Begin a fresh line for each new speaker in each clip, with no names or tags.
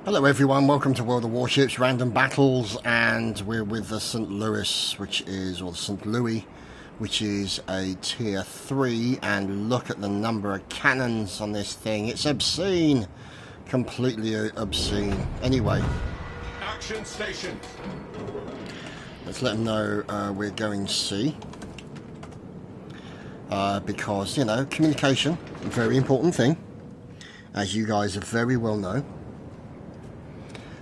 Hello everyone, welcome to World of Warships Random Battles, and we're with the St. Louis, which is, or the St. Louis, which is a tier 3, and look at the number of cannons on this thing. It's obscene. Completely obscene. Anyway.
Action station.
Let's let them know we're going C. Because, you know, communication, a very important thing, as you guys very well know.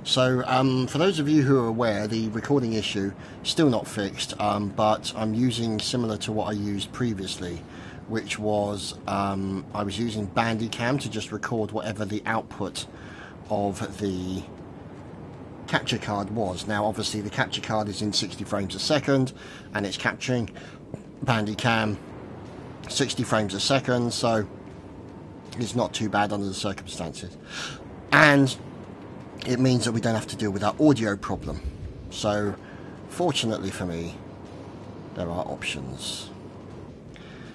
So, for those of you who are aware, the recording issue still not fixed, but I'm using similar to what I used previously, which was I was using Bandicam to just record whatever the output of the capture card was. Now, obviously, the capture card is in 60 frames a second, and it's capturing Bandicam 60 frames a second, so it's not too bad under the circumstances. And it means that we don't have to deal with that audio problem. So, fortunately for me, there are options.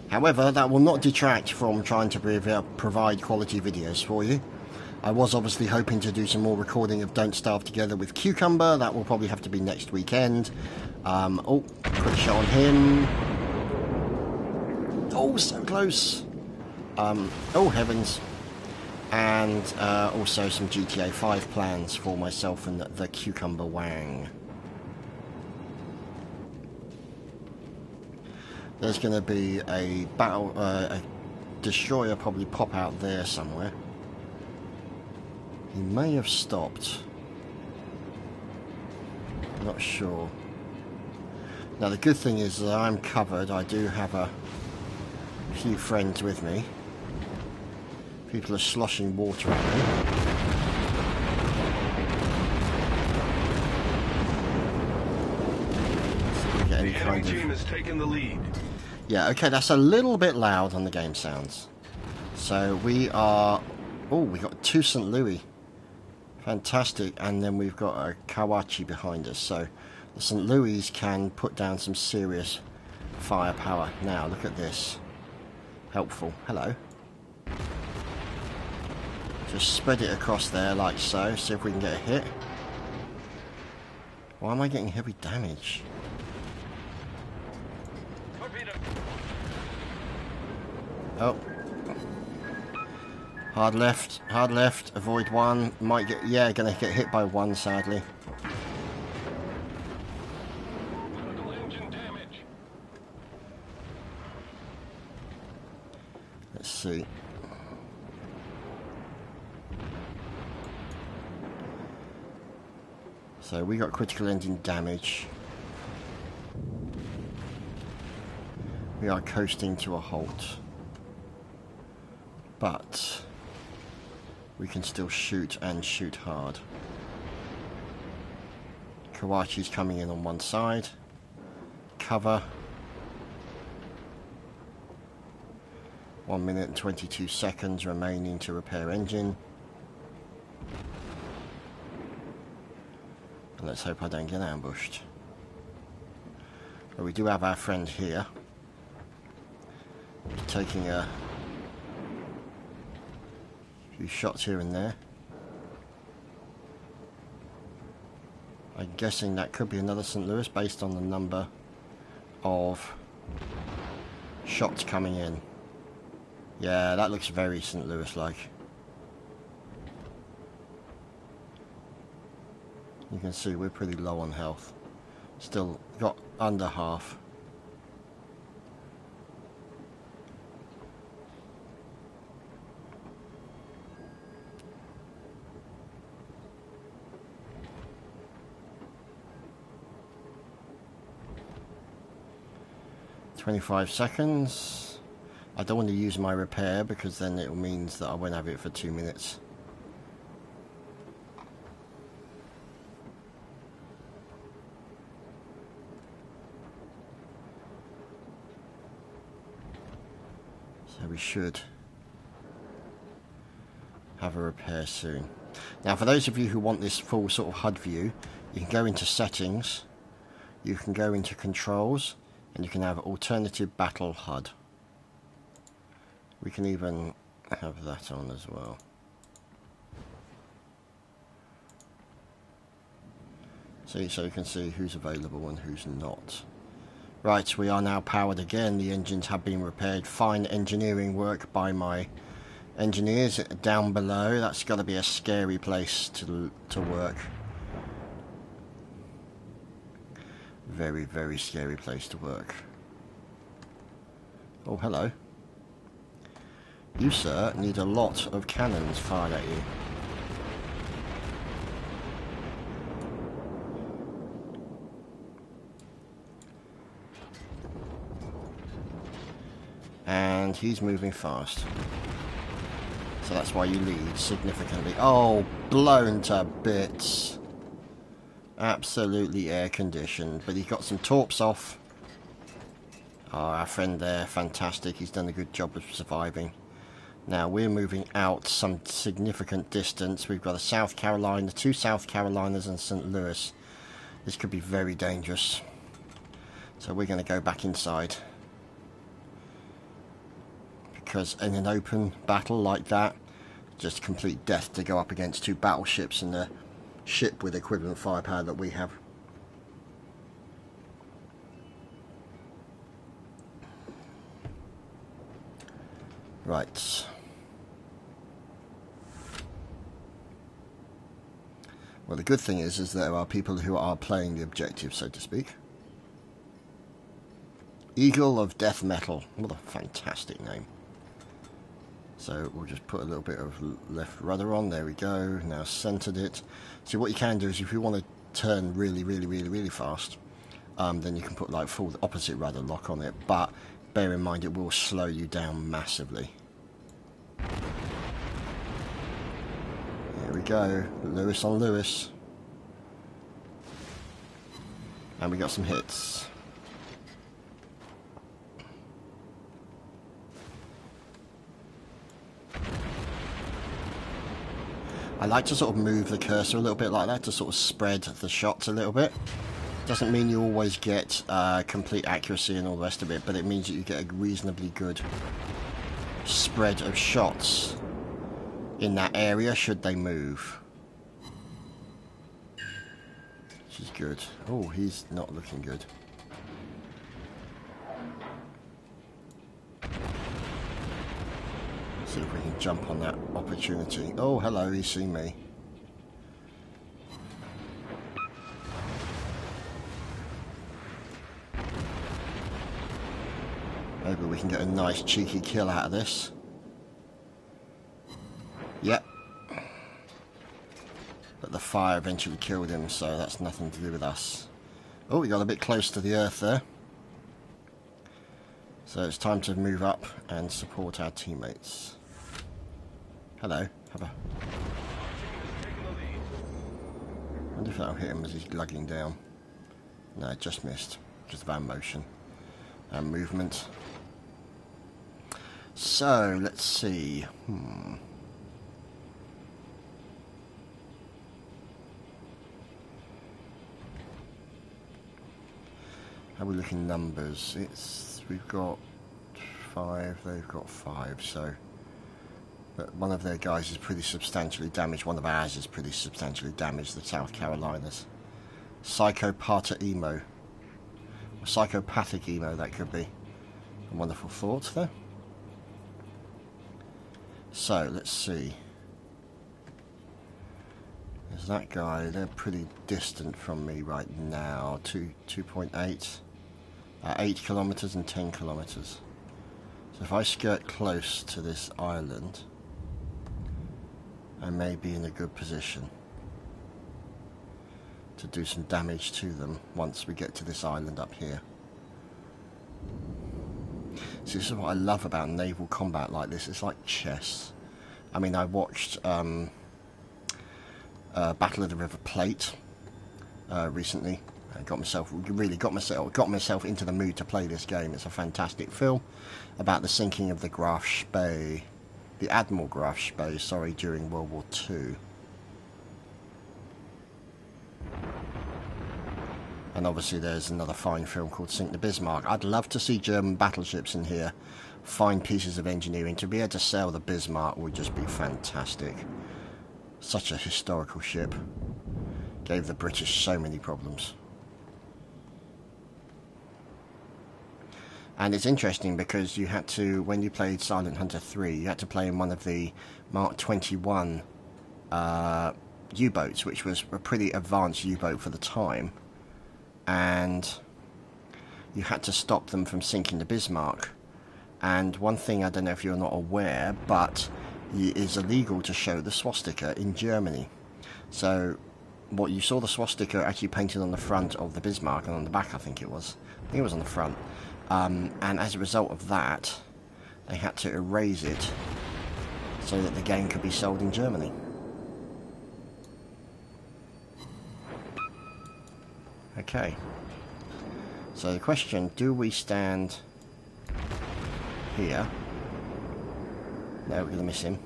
However, that will not detract from trying to provide quality videos for you. I was obviously hoping to do some more recording of Don't Starve Together with Cucumber. That will probably have to be next weekend. Oh, quick shot on him. Oh, so close. Oh, heavens. And also some GTA 5 plans for myself and the Cucumber Wang. There's going to be a battle, a destroyer probably pop out there somewhere. He may have stopped. Not sure. Now the good thing is that I'm covered. I do have a few friends with me. People are sloshing water at me. So
the enemy team has taken the lead.
Yeah, okay, that's a little bit loud on the game sounds. So we are... Oh, we got 2 St. Louis. Fantastic. And then we've got a Kawachi behind us. So the St. Louis can put down some serious firepower. Now, look at this. Helpful. Hello. Just spread it across there like so, see if we can get a hit. Why am I getting heavy damage? Oh. Hard left, avoid one. Might get, yeah, gonna get hit by one sadly. Let's see. So we got critical engine damage. We are coasting to a halt. But we can still shoot and shoot hard. Kawachi's coming in on one side. Cover. 1 minute and 22 seconds remaining to repair engine. Let's hope I don't get ambushed. But we do have our friend here. He's taking a few shots here and there. I'm guessing that could be another St. Louis based on the number of shots coming in. Yeah, that looks very St. Louis-like. You can see we're pretty low on health. Still got under half. "25 seconds. I don't want to use my repair because then it means that I won't have it for 2 minutes. So we should have a repair soon. Now, for those of you who want this full sort of HUD view, you can go into settings, you can go into controls, and you can have alternative battle HUD. We can even have that on as well. See, so you can see who's available and who's not. Right, we are now powered again. The engines have been repaired. Fine engineering work by my engineers down below. That's got to be a scary place to work. Very, very scary place to work. Oh, hello. You, sir, need a lot of cannons fired at you. And he's moving fast. So that's why you lead significantly. Oh, blown to bits. Absolutely air conditioned. But he got some torps off. Oh, our friend there, fantastic. He's done a good job of surviving. Now we're moving out some significant distance. We've got a South Carolina, 2 South Carolinas and St. Louis. This could be very dangerous. So we're going to go back inside. Because in an open battle like that, just complete death to go up against 2 battleships and a ship with equivalent firepower that we have. Right. Well, the good thing is there are people who are playing the objective, so to speak. Eagle of Death Metal. What a fantastic name. So we'll just put a little bit of left rudder on. There we go. Now centered it. See, what you can do is if you want to turn really fast, then you can put like full opposite rudder lock on it. But bear in mind it will slow you down massively. There we go. Lewis on Lewis. And we got some hits. I like to sort of move the cursor a little bit like that to sort of spread the shots a little bit. Doesn't mean you always get complete accuracy and all the rest of it, but it means that you get a reasonably good spread of shots in that area should they move. Which is good. Oh, he's not looking good. See if we can jump on that opportunity. Oh, hello, he's seen me. Maybe we can get a nice cheeky kill out of this. Yep. But the fire eventually killed him, so that's nothing to do with us. Oh, we got a bit close to the earth there. So it's time to move up and support our teammates. Hello. Have a... I wonder if that'll hit him as he's lugging down. No, just missed. Just van motion and movement. So, let's see. How are we looking numbers? We've got 5, they've got 5, so... But one of their guys is pretty substantially damaged. One of ours is pretty substantially damaged, the South Carolinas. Psychopathic emo. Or psychopathic emo, that could be. A wonderful thought there. So, let's see. There's that guy. They're pretty distant from me right now. 2.8. 8 kilometers and 10 kilometers. So if I skirt close to this island, I may be in a good position to do some damage to them once we get to this island up here. See, this is what I love about naval combat like this. It's like chess. I mean, I watched Battle of the River Plate recently. I got myself into the mood to play this game. It's a fantastic film about the sinking of the Graf Spee, the Admiral Graf Spee, sorry, during World War II. And obviously there's another fine film called Sink the Bismarck. I'd love to see German battleships in here, fine pieces of engineering. To be able to sail the Bismarck would just be fantastic. Such a historical ship. Gave the British so many problems. And it's interesting because you had to, when you played Silent Hunter 3, you had to play in one of the Mark 21 U-boats, which was a pretty advanced U-boat for the time. And you had to stop them from sinking the Bismarck. And one thing, I don't know if you're not aware, but it is illegal to show the swastika in Germany. So what you saw the swastika actually painted on the front of the Bismarck, and on the back I think it was on the front. And as a result of that, they had to erase it so that the game could be sold in Germany. Okay. So the question, do we stand here? No, we're going to miss him.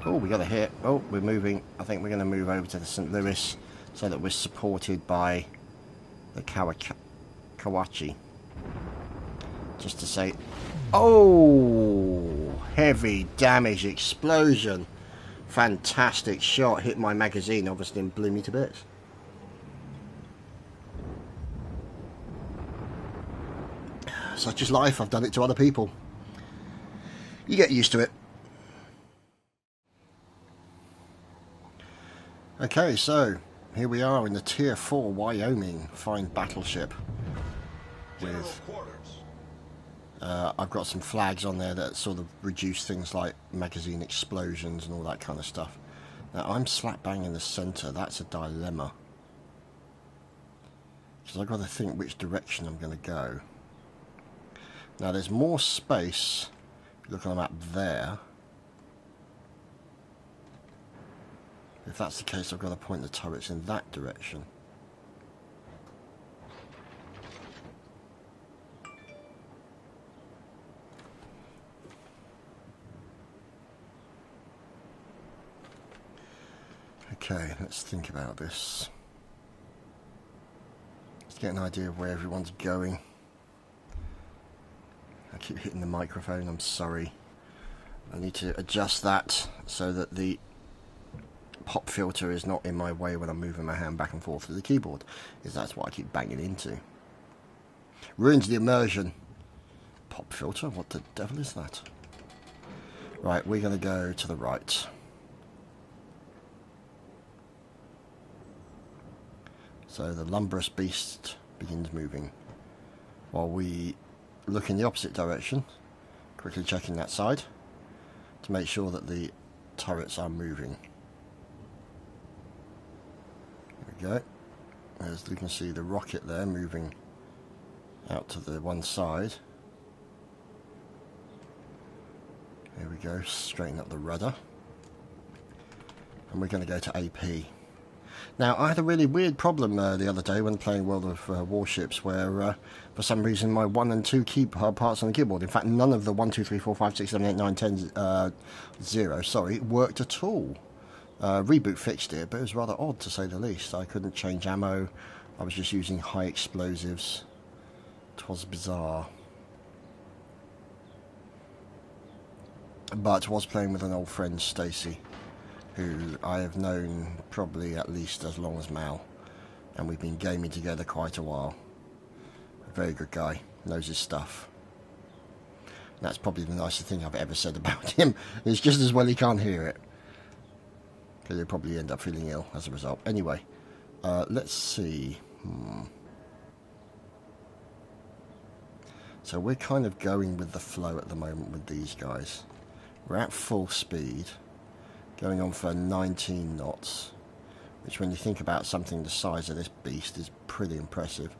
Oh, we got a hit. Oh, we're moving. I think we're going to move over to the St. Louis so that we're supported by the Kawachi. Just to say, oh, heavy damage explosion. Fantastic shot. Hit my magazine, obviously, and blew me to bits. Such is life. I've done it to other people. You get used to it. Okay, so here we are in the Tier 4 Wyoming fine battleship. With I've got some flags on there that sort of reduce things like magazine explosions and all that kind of stuff. Now I'm slap bang in the centre. That's a dilemma, because I've got to think which direction I'm going to go. Now there's more space. If you look on the map there. If that's the case, I've got to point the turrets in that direction. Okay, let's think about this. Let's get an idea of where everyone's going. I keep hitting the microphone, I'm sorry. I need to adjust that so that the pop filter is not in my way when I'm moving my hand back and forth through the keyboard, because that's what I keep banging into. Ruins the immersion. Pop filter? What the devil is that? Right, we're going to go to the right. So the lumberous beast begins moving while we look in the opposite direction, quickly checking that side to make sure that the turrets are moving. There we go. As you can see, the rocket there moving out to the one side. There we go, straighten up the rudder. And we're going to go to AP. Now, I had a really weird problem the other day when playing World of Warships, where for some reason my 1 and 2 key parts on the keyboard, in fact none of the 1, 2, 3, 4, 5, 6, 7, 8, 9, 10, 0, sorry, worked at all. Reboot fixed it, but it was rather odd to say the least. I couldn't change ammo, I was just using high explosives. 'Twas bizarre. But was playing with an old friend, Stacy, who I have known probably at least as long as Mal, and we've been gaming together quite a while. A very good guy, knows his stuff. And that's probably the nicest thing I've ever said about him. It's just as well he can't hear it, because he'll probably end up feeling ill as a result. Anyway, let's see. So we're kind of going with the flow at the moment with these guys. We're at full speed, going on for 19 knots, which when you think about something the size of this beast is pretty impressive.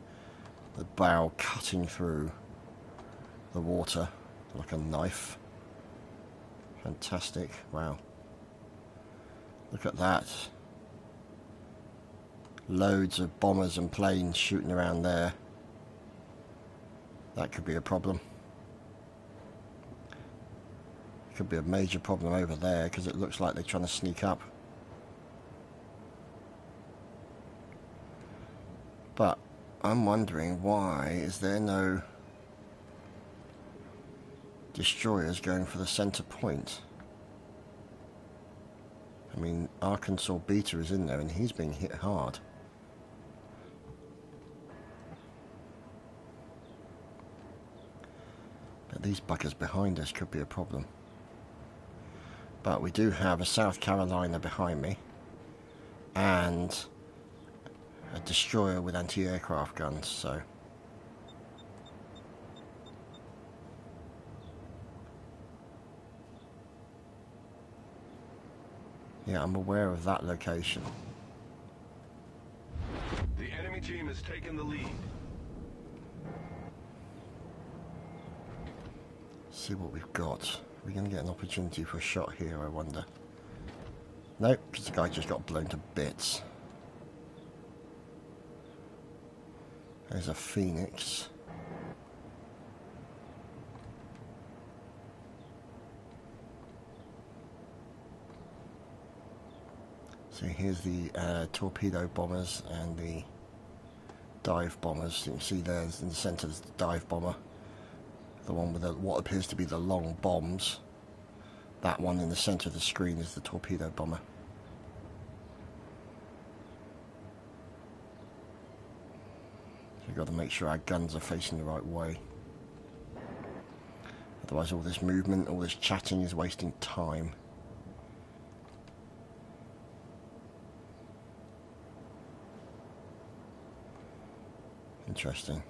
The bow cutting through the water like a knife. Fantastic. Wow. Look at that. Loads of bombers and planes shooting around there. That could be a problem. Could be a major problem over there, because it looks like they're trying to sneak up. But I'm wondering, why is there no destroyers going for the center point? I mean, Arkansas Beta is in there and he's being hit hard. But these buggers behind us could be a problem. But we do have a South Carolina behind me and a destroyer with anti-aircraft guns, so yeah, I'm aware of that location.
The enemy team has taken the lead.
See what we've got. Are we going to get an opportunity for a shot here, I wonder? Nope, because the guy just got blown to bits. There's a Phoenix. So here's the torpedo bombers and the dive bombers. You can see there's in the centre is the dive bomber. The one with what appears to be the long bombs. That one in the centre of the screen is the torpedo bomber. So we've got to make sure our guns are facing the right way. Otherwise all this movement, all this chatting is wasting time. Interesting.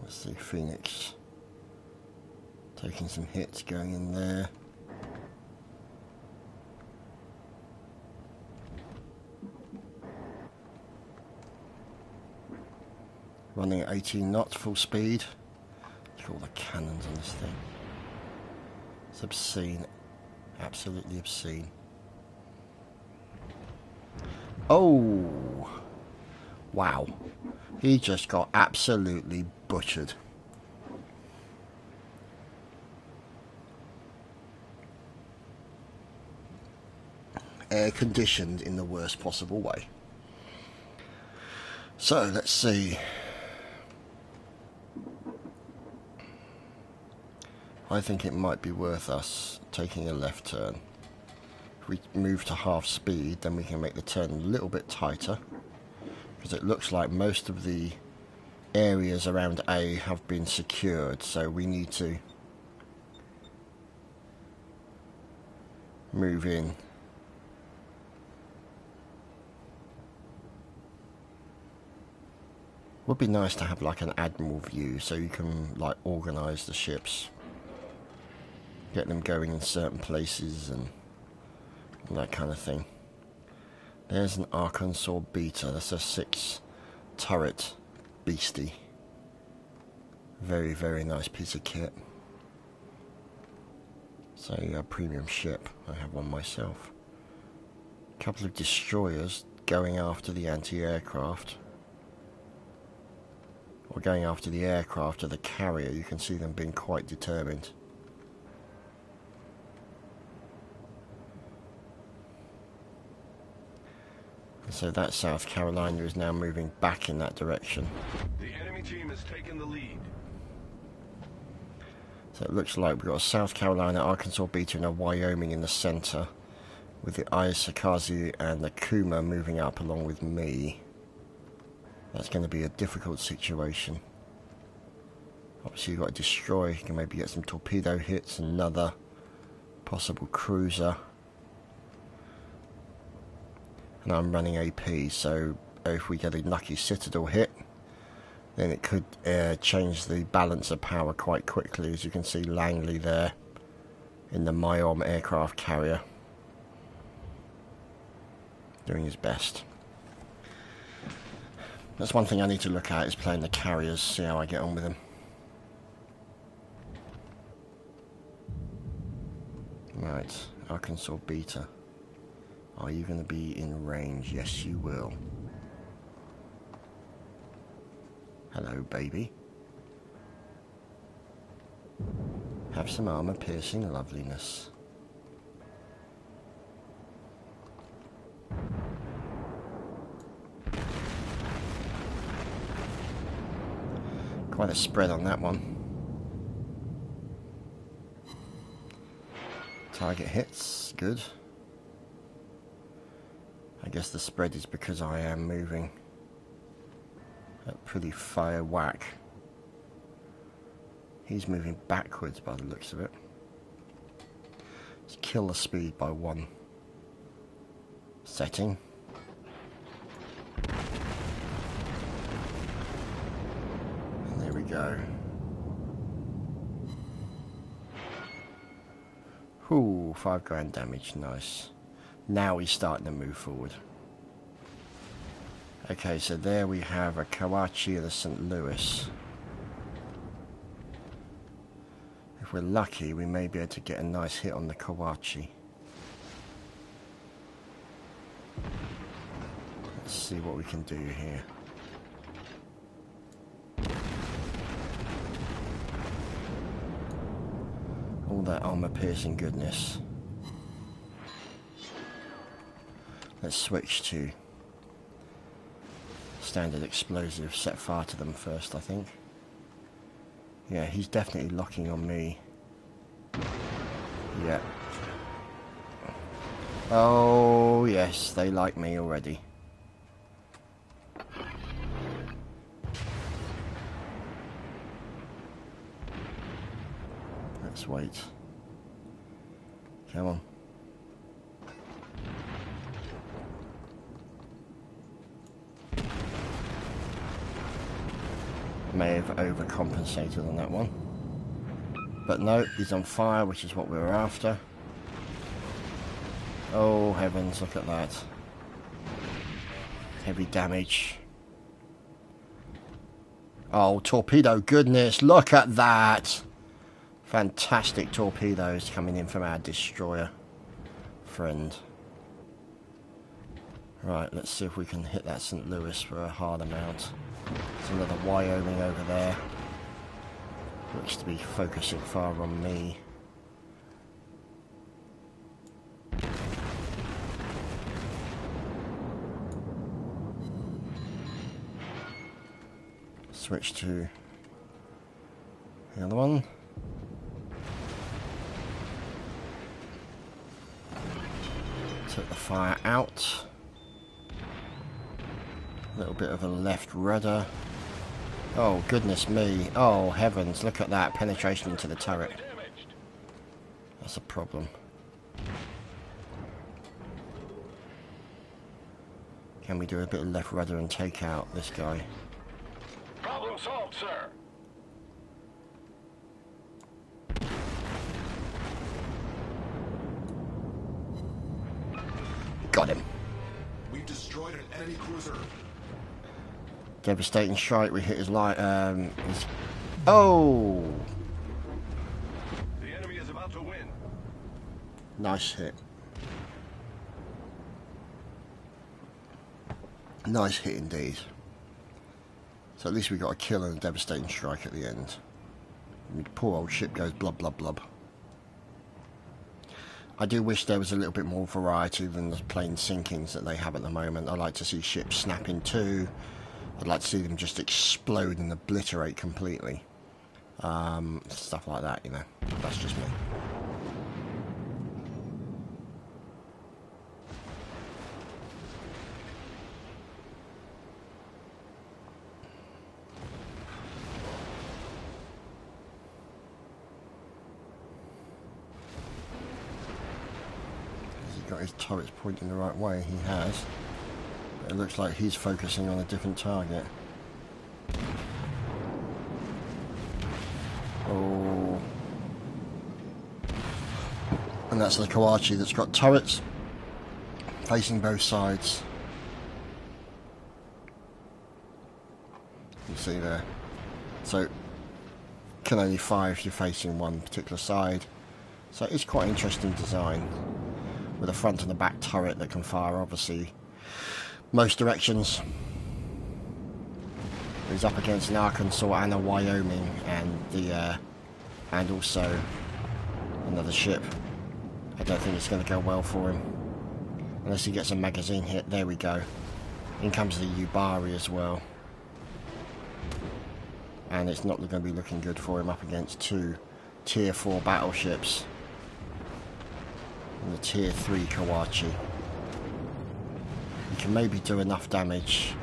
Let's see, Phoenix taking some hits going in there. Running at 18 knots, full speed. Look at all the cannons on this thing. It's obscene. Absolutely obscene. Oh! Wow. He just got absolutely butchered. Air conditioned in the worst possible way. So, let's see. I think it might be worth us taking a left turn. If we move to half speed, then we can make the turn a little bit tighter. Because it looks like most of the areas around A have been secured, so we need to move in. Would be nice to have like an admiral view, so you can like organise the ships, get them going in certain places and that kind of thing. There's an Arkansas Beta. That's a 6 turret beastie. Very, very nice piece of kit. So a premium ship. I have one myself. A couple of destroyers going after the anti-aircraft. Or going after the aircraft of the carrier. You can see them being quite determined. So that South Carolina is now moving back in that direction.
The enemy team has taken the lead.
So it looks like we've got a South Carolina, Arkansas Beta and a Wyoming in the centre, with the Ayakazi and the Kuma moving up along with me. That's going to be a difficult situation. Obviously you've got to destroy, you can maybe get some torpedo hits, another possible cruiser. And I'm running AP, so if we get a lucky Citadel hit, then it could change the balance of power quite quickly. As you can see, Langley there in the Myom aircraft carrier doing his best. That's one thing I need to look at, is playing the carriers, see how I get on with them. Right, Arkansas Beta. Are you going to be in range? Yes, you will. Hello, baby. Have some armor-piercing loveliness. Quite a spread on that one. Target hits, good. I guess the spread is because I am moving at pretty fire whack. He's moving backwards by the looks of it. Let's kill the speed by 1 setting. And there we go. Ooh, 5 grand damage, nice. Now he's starting to move forward. Okay, so there we have a Kawachi and a St. Louis. If we're lucky, we may be able to get a nice hit on the Kawachi. Let's see what we can do here. All that armor-piercing goodness. Let's switch to standard explosive. Set fire to them first, I think. Yeah, he's definitely locking on me. Yeah. Oh, yes, they like me already. Let's wait. Come on. May have overcompensated on that one. But no, he's on fire, which is what we were after. Oh heavens, look at that. Heavy damage. Oh, torpedo goodness, look at that! Fantastic torpedoes coming in from our destroyer friend. Right, let's see if we can hit that St. Louis for a hard amount. There's another Wyoming over there. Looks to be focusing far on me. Switch to the other one. Took the fire out. A little bit of a left rudder. Oh goodness me. Oh heavens, look at that penetration into the turret. That's a problem. Can we do a bit of left rudder and take out this guy?
Problem solved, sir.
Got him.
We've destroyed an enemy cruiser.
Devastating strike. We hit his light. Oh!
The enemy is about to win.
Nice hit. Nice hit indeed. So at least we got a kill and a devastating strike at the end. And the poor old ship goes blub blub blub. I do wish there was a little bit more variety than the plain sinkings that they have at the moment. I like to see ships snap in two. I'd like to see them just explode and obliterate completely. Stuff like that, you know. That's just me. Has he got his turrets pointing the right way? He has. It looks like he's focusing on a different target. Oh. And that's the Kawachi that's got turrets facing both sides. You see there. So, can only fire if you're facing one particular side. So it's quite an interesting design. With a front and a back turret that can fire, obviously, most directions. He's up against an Arkansas and a Wyoming, and also another ship. I don't think it's going to go well for him unless he gets a magazine hit. There we go. In comes the Yubari as well, and it's not going to be looking good for him up against two Tier 4 battleships. And the tier 3 Kawachi. He can maybe do enough damage.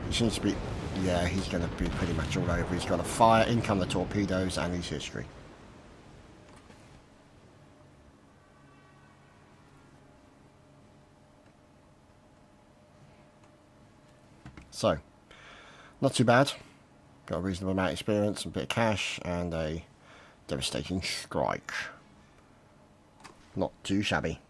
He seems to be... Yeah, he's going to be pretty much all over. He's got a fire, in come the torpedoes, and his history. So, not too bad. Got a reasonable amount of experience, a bit of cash, and a devastating strike. Not too shabby.